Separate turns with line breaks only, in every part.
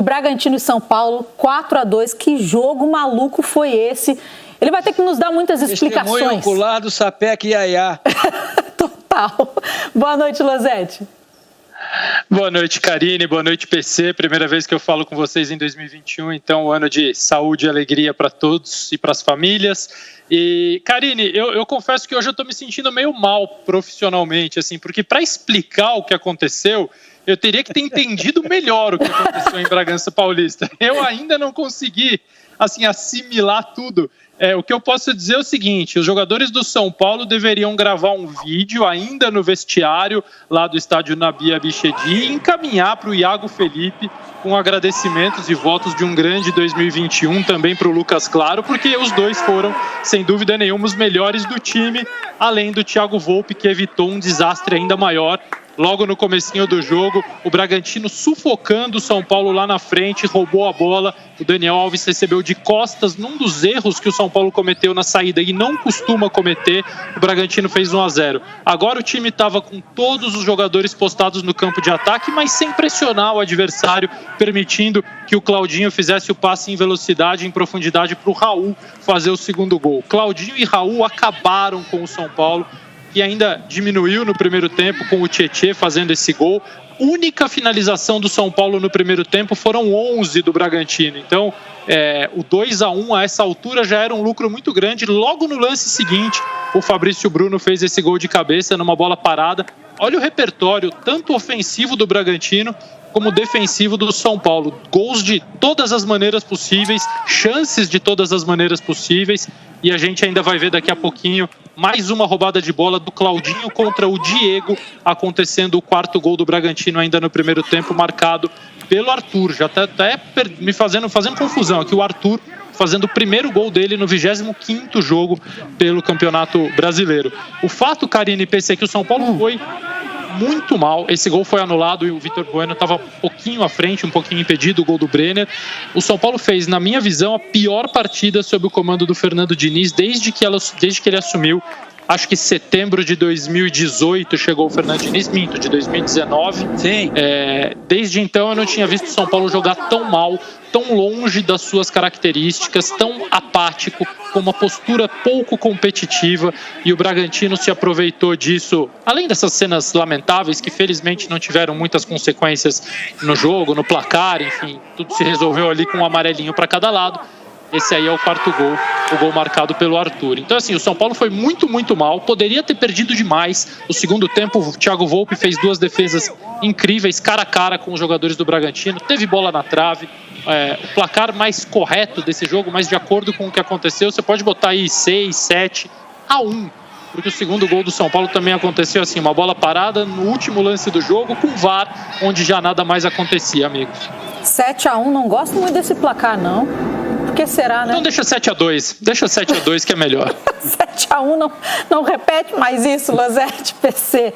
Bragantino e São Paulo, 4-2. Que jogo maluco foi esse? Ele vai ter que nos dar muitas explicações.
Testemunho ocular do Sapec Yaya.
Total. Boa noite, Losetti.
Boa noite, Karine. Boa noite, PC. Primeira vez que eu falo com vocês em 2021, então um ano de saúde e alegria para todos e para as famílias. E, Karine, eu confesso que hoje eu estou me sentindo meio mal profissionalmente, assim, porque para explicar o que aconteceu, eu teria que ter entendido melhor o que aconteceu em Bragança Paulista. Eu ainda não consegui, assim, assimilar tudo. O que eu posso dizer é o seguinte: os jogadores do São Paulo deveriam gravar um vídeo ainda no vestiário lá do estádio Nabi Abichedi e encaminhar para o Iago Felipe com agradecimentos e votos de um grande 2021 também para o Lucas Claro, porque os dois foram, sem dúvida nenhuma, os melhores do time, além do Thiago Volpi, que evitou um desastre ainda maior. Logo no comecinho do jogo, o Bragantino sufocando o São Paulo lá na frente, roubou a bola. O Daniel Alves recebeu de costas num dos erros que o São Paulo cometeu na saída e não costuma cometer. O Bragantino fez 1-0. Agora o time estava com todos os jogadores postados no campo de ataque, mas sem pressionar o adversário, permitindo que o Claudinho fizesse o passe em velocidade, em profundidade para o Raul fazer o segundo gol. Claudinho e Raul acabaram com o São Paulo, que ainda diminuiu no primeiro tempo com o Tietê fazendo esse gol. Única finalização do São Paulo no primeiro tempo foram 11 do Bragantino. Então, o 2-1 a essa altura já era um lucro muito grande. Logo no lance seguinte, o Fabrício Bruno fez esse gol de cabeça numa bola parada. Olha o repertório, tanto ofensivo do Bragantino como defensivo do São Paulo. Gols de todas as maneiras possíveis, chances de todas as maneiras possíveis. E a gente ainda vai ver daqui a pouquinho mais uma roubada de bola do Claudinho contra o Diego, acontecendo o quarto gol do Bragantino ainda no primeiro tempo, marcado pelo Arthur. Já está até me fazendo confusão aqui, o Arthur fazendo o primeiro gol dele no 25º jogo pelo Campeonato Brasileiro. O fato, Karine e PC, é que o São Paulo foi muito mal. Esse gol foi anulado e o Vitor Bueno estava um pouquinho à frente, um pouquinho impedido, o gol do Brenner. O São Paulo fez, na minha visão, a pior partida sob o comando do Fernando Diniz desde que ele assumiu. Acho que setembro de 2018 chegou o Fernando Diniz, de 2019.
Sim.
Desde então eu não tinha visto o São Paulo jogar tão mal, tão longe das suas características, tão apático, com uma postura pouco competitiva, e o Bragantino se aproveitou disso, além dessas cenas lamentáveis que felizmente não tiveram muitas consequências no jogo, no placar, enfim, tudo se resolveu ali com um amarelinho para cada lado. Esse aí é o quarto gol, o gol marcado pelo Arthur. Então, assim, o São Paulo foi muito, muito mal. Poderia ter perdido demais. No segundo tempo, o Thiago Volpi fez duas defesas incríveis, cara a cara com os jogadores do Bragantino. Teve bola na trave. O placar mais correto desse jogo, mas de acordo com o que aconteceu, você pode botar aí 6-7-1. Porque o segundo gol do São Paulo também aconteceu assim, uma bola parada no último lance do jogo, com o VAR, onde já nada mais acontecia, amigos.
7-1, não gosto muito desse placar, não. Por que será, né?
Então deixa 7-2. Deixa 7-2 que é melhor.
7-1, não repete mais isso, Losetti, PC.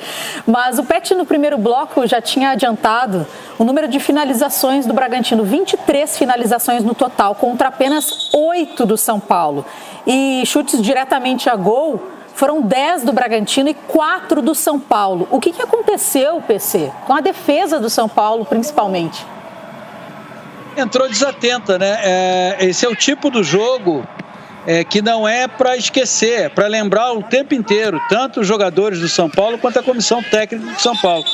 Mas o Pet no primeiro bloco já tinha adiantado o número de finalizações do Bragantino. 23 finalizações no total, contra apenas 8 do São Paulo. E chutes diretamente a gol foram 10 do Bragantino e 4 do São Paulo. O que aconteceu, PC, com a defesa do São Paulo, principalmente?
Entrou desatenta, né? Esse é o tipo do jogo que não é para esquecer, é para lembrar o tempo inteiro, tanto os jogadores do São Paulo quanto a comissão técnica do São Paulo.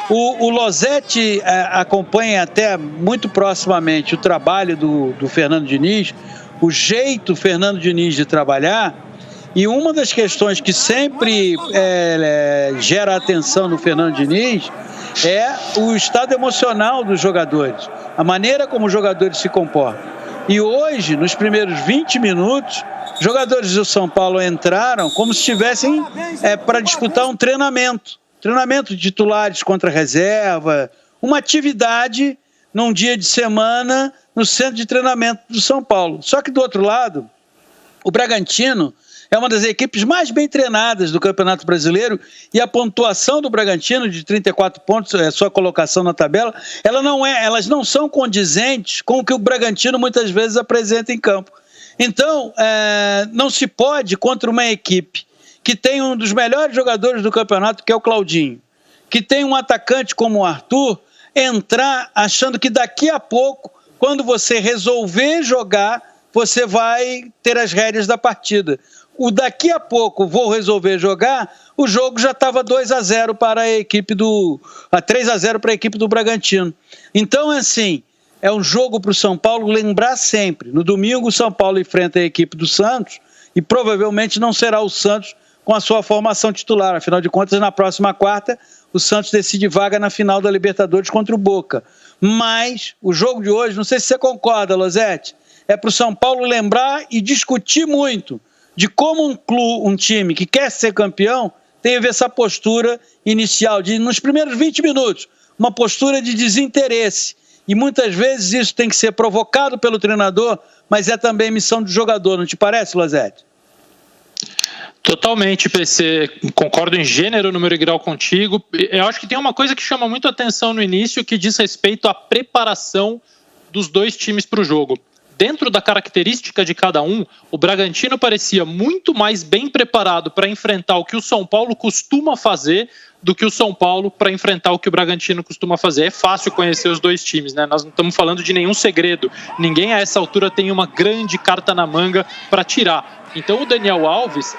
O Losetti acompanha até muito proximamente o trabalho do Fernando Diniz, o jeito Fernando Diniz de trabalhar, e uma das questões que sempre gera atenção no Fernando Diniz é o estado emocional dos jogadores, a maneira como os jogadores se comportam. E hoje, nos primeiros 20 minutos, jogadores do São Paulo entraram como se estivessem para disputar um treinamento de titulares contra reserva, uma atividade num dia de semana no centro de treinamento do São Paulo. Só que do outro lado, o Bragantino é uma das equipes mais bem treinadas do Campeonato Brasileiro, e a pontuação do Bragantino de 34 pontos, sua colocação na tabela, elas não são condizentes com o que o Bragantino muitas vezes apresenta em campo. Então, não se pode, contra uma equipe que tem um dos melhores jogadores do campeonato, que é o Claudinho, que tem um atacante como o Arthur, entrar achando que daqui a pouco quando você resolver jogar, você vai ter as rédeas da partida. O daqui a pouco vou resolver jogar, o jogo já estava 2-0 para a equipe 3-0 para a equipe do Bragantino. Então, assim, é um jogo para o São Paulo lembrar sempre. No domingo, o São Paulo enfrenta a equipe do Santos e provavelmente não será o Santos com a sua formação titular. Afinal de contas, na próxima quarta, o Santos decide vaga na final da Libertadores contra o Boca. Mas o jogo de hoje, não sei se você concorda, Losetti, é para o São Paulo lembrar e discutir muito de como um time que quer ser campeão teve essa postura inicial, nos primeiros 20 minutos, uma postura de desinteresse. E muitas vezes isso tem que ser provocado pelo treinador, mas é também missão do jogador, não te parece, Losetti?
Totalmente, PC. Concordo em gênero, número e grau contigo. Eu acho que tem uma coisa que chama muito atenção no início, que diz respeito à preparação dos dois times para o jogo. Dentro da característica de cada um, o Bragantino parecia muito mais bem preparado para enfrentar o que o São Paulo costuma fazer do que o São Paulo para enfrentar o que o Bragantino costuma fazer. É fácil conhecer os dois times, né? Nós não estamos falando de nenhum segredo. Ninguém a essa altura tem uma grande carta na manga para tirar. Então o Daniel Alves,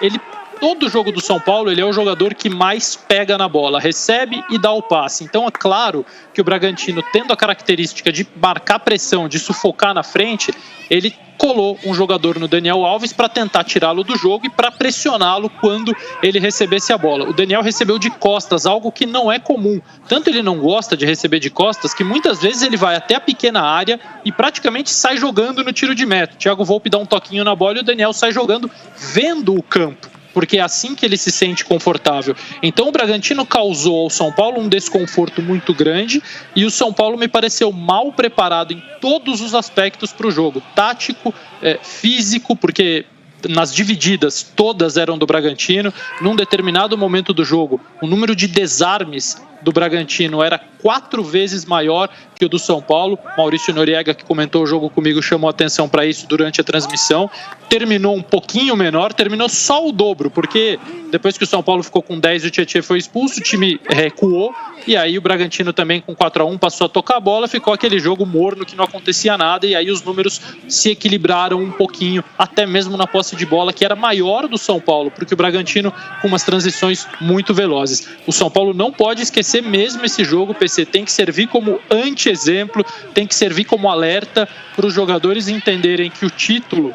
todo jogo do São Paulo, ele é o jogador que mais pega na bola, recebe e dá o passe. Então é claro que o Bragantino, tendo a característica de marcar pressão, de sufocar na frente, ele colou um jogador no Daniel Alves para tentar tirá-lo do jogo e para pressioná-lo quando ele recebesse a bola. O Daniel recebeu de costas, algo que não é comum. Tanto ele não gosta de receber de costas, que muitas vezes ele vai até a pequena área e praticamente sai jogando no tiro de meta. Thiago Volpi dá um toquinho na bola e o Daniel sai jogando vendo o campo, porque é assim que ele se sente confortável. Então o Bragantino causou ao São Paulo um desconforto muito grande e o São Paulo me pareceu mal preparado em todos os aspectos para o jogo. Tático, físico, porque nas divididas todas eram do Bragantino. Num determinado momento do jogo, o número de desarmes do Bragantino era 4 vezes maior que o do São Paulo. Maurício Noriega, que comentou o jogo comigo, chamou atenção para isso durante a transmissão. Terminou um pouquinho menor, terminou só o dobro, porque depois que o São Paulo ficou com 10 e o Tietê foi expulso, o time recuou, e aí o Bragantino também com 4-1 passou a tocar a bola, ficou aquele jogo morno que não acontecia nada, e aí os números se equilibraram um pouquinho, até mesmo na posse de bola, que era maior do São Paulo, porque o Bragantino com umas transições muito velozes. O São Paulo não pode esquecer mesmo esse jogo, PC, tem que servir como anti-exemplo, tem que servir como alerta para os jogadores entenderem que o título,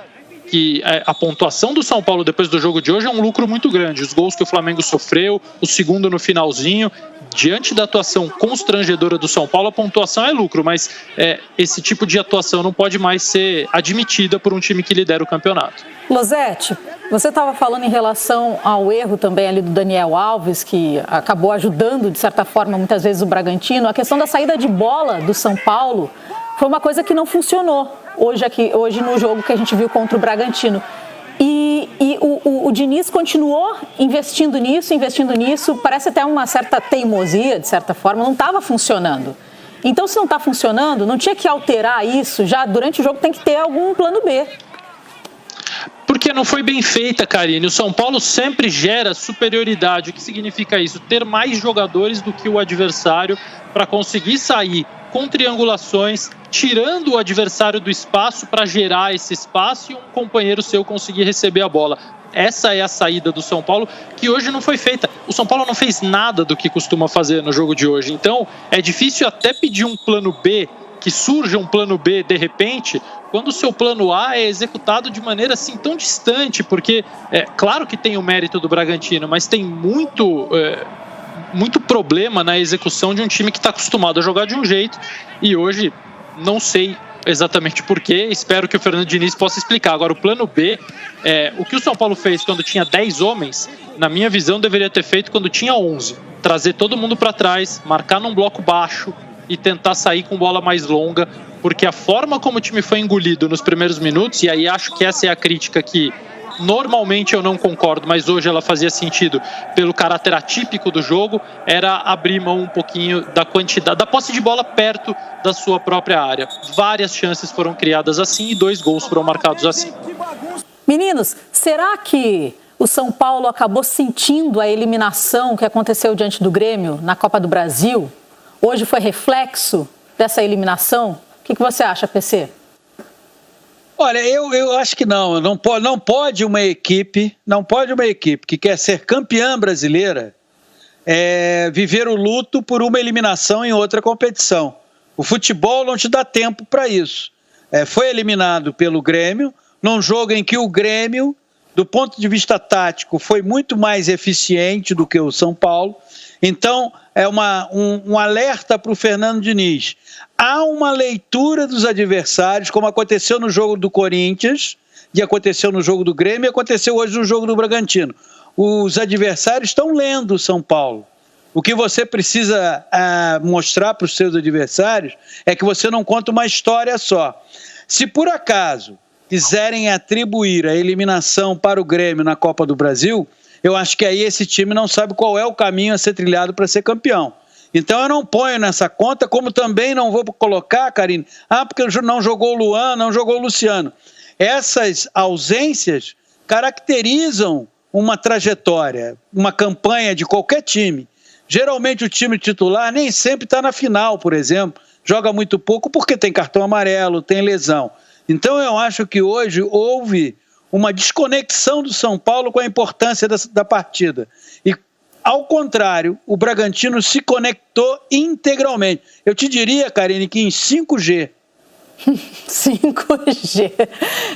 que a pontuação do São Paulo depois do jogo de hoje é um lucro muito grande. Os gols que o Flamengo sofreu, o segundo no finalzinho, diante da atuação constrangedora do São Paulo, a pontuação é lucro, mas esse tipo de atuação não pode mais ser admitida por um time que lidera o campeonato.
Losetti, você estava falando em relação ao erro também ali do Daniel Alves, que acabou ajudando, de certa forma, muitas vezes o Bragantino. A questão da saída de bola do São Paulo foi uma coisa que não funcionou hoje no jogo que a gente viu contra o Bragantino. E o Diniz continuou investindo nisso, parece até uma certa teimosia, de certa forma, não estava funcionando. Então, se não está funcionando, não tinha que alterar isso, já durante o jogo tem que ter algum plano B.
Porque não foi bem feita, Karine. O São Paulo sempre gera superioridade. O que significa isso? Ter mais jogadores do que o adversário para conseguir sair com triangulações, tirando o adversário do espaço para gerar esse espaço e um companheiro seu conseguir receber a bola. Essa é a saída do São Paulo, que hoje não foi feita. O São Paulo não fez nada do que costuma fazer no jogo de hoje. Então, é difícil até pedir um plano B, que surja um plano B de repente, quando o seu plano A é executado de maneira assim tão distante, porque claro que tem o mérito do Bragantino, mas tem muito problema na execução de um time que está acostumado a jogar de um jeito, e hoje não sei exatamente porquê, espero que o Fernando Diniz possa explicar. Agora, o plano B, o que o São Paulo fez quando tinha 10 homens, na minha visão deveria ter feito quando tinha 11, trazer todo mundo para trás, marcar num bloco baixo e tentar sair com bola mais longa, porque a forma como o time foi engolido nos primeiros minutos, e aí acho que essa é a crítica que normalmente eu não concordo, mas hoje ela fazia sentido pelo caráter atípico do jogo, era abrir mão um pouquinho da quantidade, da posse de bola perto da sua própria área. Várias chances foram criadas assim e 2 gols foram marcados assim.
Meninos, será que o São Paulo acabou sentindo a eliminação que aconteceu diante do Grêmio na Copa do Brasil? Hoje foi reflexo dessa eliminação O que você acha, PC?
Olha, eu acho que não pode uma equipe que quer ser campeã brasileira viver o luto por uma eliminação em outra competição. O futebol não te dá tempo para isso. Foi eliminado pelo Grêmio, num jogo em que o Grêmio, do ponto de vista tático, foi muito mais eficiente do que o São Paulo. Então, é um alerta para o Fernando Diniz. Há uma leitura dos adversários, como aconteceu no jogo do Corinthians, e aconteceu no jogo do Grêmio, e aconteceu hoje no jogo do Bragantino. Os adversários estão lendo o São Paulo. O que você precisa mostrar para os seus adversários é que você não conta uma história só. Se por acaso quiserem atribuir a eliminação para o Grêmio na Copa do Brasil, eu acho que aí esse time não sabe qual é o caminho a ser trilhado para ser campeão. Então eu não ponho nessa conta, como também não vou colocar, Karine, porque não jogou o Luan, não jogou o Luciano. Essas ausências caracterizam uma trajetória, uma campanha de qualquer time. Geralmente o time titular nem sempre está na final, por exemplo, joga muito pouco porque tem cartão amarelo, tem lesão. Então eu acho que hoje houve uma desconexão do São Paulo com a importância da partida. E, ao contrário, o Bragantino se conectou integralmente. Eu te diria, Karine, que em 5G.
5G.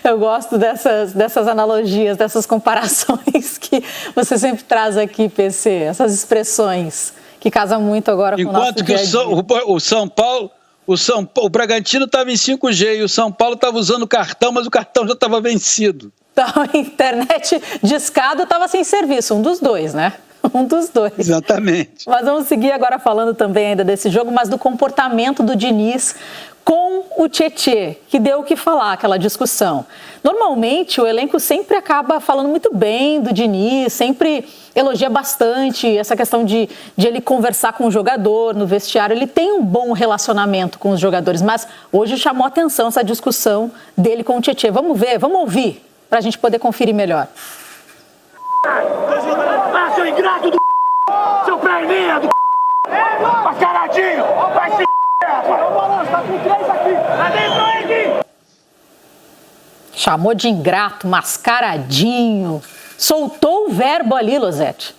Eu gosto dessas analogias, dessas comparações que você sempre traz aqui, PC. Essas expressões que casam muito agora com o nosso dia a dia.
Enquanto que o Bragantino estava em 5G e o São Paulo estava usando o cartão, mas o cartão já estava vencido.
Então, a internet discado estava sem serviço, um dos dois, né? Um dos dois.
Exatamente.
Mas vamos seguir agora falando também ainda desse jogo, mas do comportamento do Diniz com o Tietê, que deu o que falar, aquela discussão. Normalmente, o elenco sempre acaba falando muito bem do Diniz, sempre elogia bastante essa questão de ele conversar com o jogador no vestiário. Ele tem um bom relacionamento com os jogadores, mas hoje chamou atenção essa discussão dele com o Tietê. Vamos ver, vamos ouvir, para a gente poder conferir melhor.
Seu ingrato do seu perninha do mascaradinho, vai se tá com 3 aqui.
Chamou de ingrato, mascaradinho. Soltou o verbo ali, Losetti.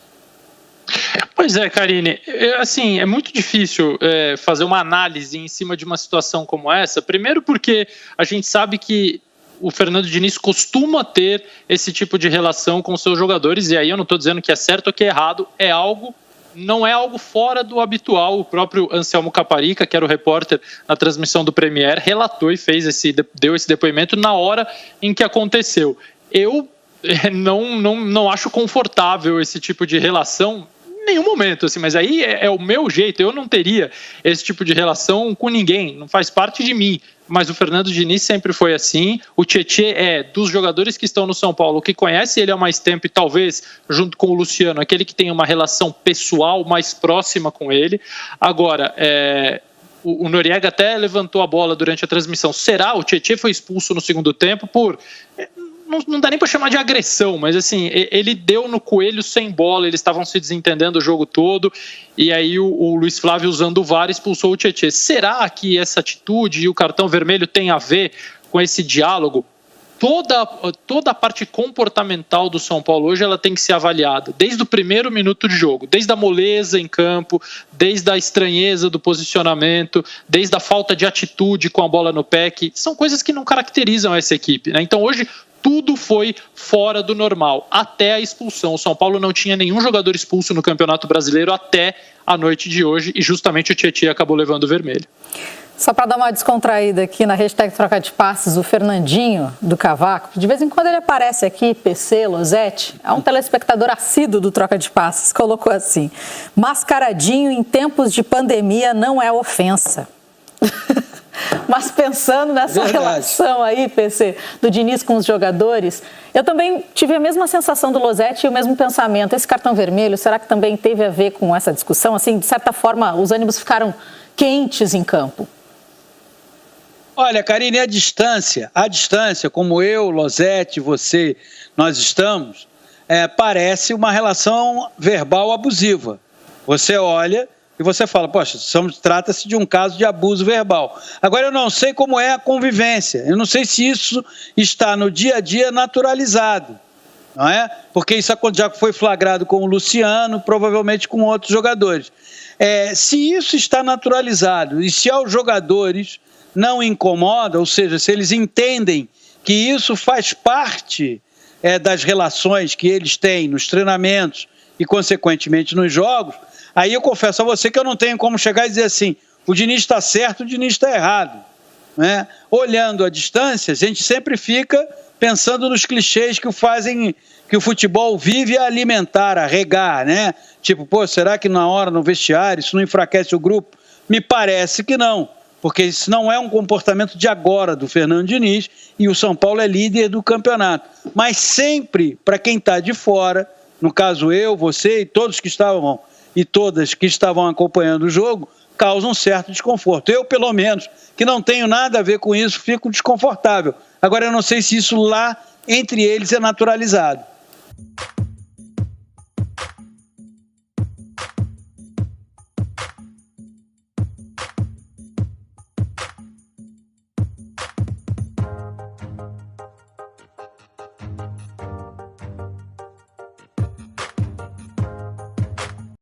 Pois é, Karine, assim, é muito difícil fazer uma análise em cima de uma situação como essa. Primeiro porque a gente sabe que o Fernando Diniz costuma ter esse tipo de relação com seus jogadores, e aí eu não estou dizendo que é certo ou que é errado, não é algo fora do habitual. O próprio Anselmo Caparica, que era o repórter na transmissão do Premier, relatou e deu esse depoimento na hora em que aconteceu. Eu não acho confortável esse tipo de relação em nenhum momento, assim, mas aí é o meu jeito. Eu não teria esse tipo de relação com ninguém, não faz parte de mim. Mas o Fernando Diniz sempre foi assim. O Tietê dos jogadores que estão no São Paulo, que conhece ele há mais tempo e talvez, junto com o Luciano, aquele que tem uma relação pessoal mais próxima com ele. Agora, o Noriega até levantou a bola durante a transmissão. Será? O Tietê foi expulso no segundo tempo por... Não dá nem para chamar de agressão, mas assim, ele deu no coelho sem bola, eles estavam se desentendendo o jogo todo, e aí o Luiz Flávio, usando o VAR, expulsou o Tietê. Será que essa atitude e o cartão vermelho tem a ver com esse diálogo? Toda a parte comportamental do São Paulo hoje ela tem que ser avaliada, desde o primeiro minuto de jogo, desde a moleza em campo, desde a estranheza do posicionamento, desde a falta de atitude com a bola no pé, que são coisas que não caracterizam essa equipe, né? Então hoje tudo foi fora do normal, até a expulsão. O São Paulo não tinha nenhum jogador expulso no Campeonato Brasileiro até a noite de hoje, e justamente o Tietê acabou levando o vermelho.
Só para dar uma descontraída aqui na hashtag Troca de Passes, o Fernandinho do Cavaco, de vez em quando ele aparece aqui, PC, Losetti, é um telespectador assíduo do Troca de Passes, colocou assim: mascaradinho em tempos de pandemia não é ofensa. Mas pensando nessa relação aí, PC, do Diniz com os jogadores, eu também tive a mesma sensação do Losetti e o mesmo pensamento. Esse cartão vermelho, será que também teve a ver com essa discussão? Assim, de certa forma, os ânimos ficaram quentes em campo.
Olha, Karine, a distância, como eu, Losetti, você, nós estamos, parece uma relação verbal abusiva. Você olha e você fala, poxa, trata-se de um caso de abuso verbal. Agora, eu não sei como é a convivência, eu não sei se isso está no dia a dia naturalizado, não é? Porque isso já foi flagrado com o Luciano, provavelmente com outros jogadores. Se isso está naturalizado e se aos jogadores não incomoda, ou seja, se eles entendem que isso faz parte das relações que eles têm nos treinamentos e, consequentemente, nos jogos, aí eu confesso a você que eu não tenho como chegar e dizer assim, o Diniz está certo, o Diniz está errado. Né? Olhando à distância, a gente sempre fica pensando nos clichês que fazem que o futebol vive a alimentar, a regar, né? Tipo, pô, será que na hora, no vestiário, isso não enfraquece o grupo? Me parece que não, porque isso não é um comportamento de agora do Fernando Diniz e o São Paulo é líder do campeonato. Mas sempre, para quem está de fora, no caso eu, você e todos que estavam e todas que estavam acompanhando o jogo, causa um certo desconforto. Eu, pelo menos, que não tenho nada a ver com isso, fico desconfortável. Agora, eu não sei se isso lá, entre eles, é naturalizado.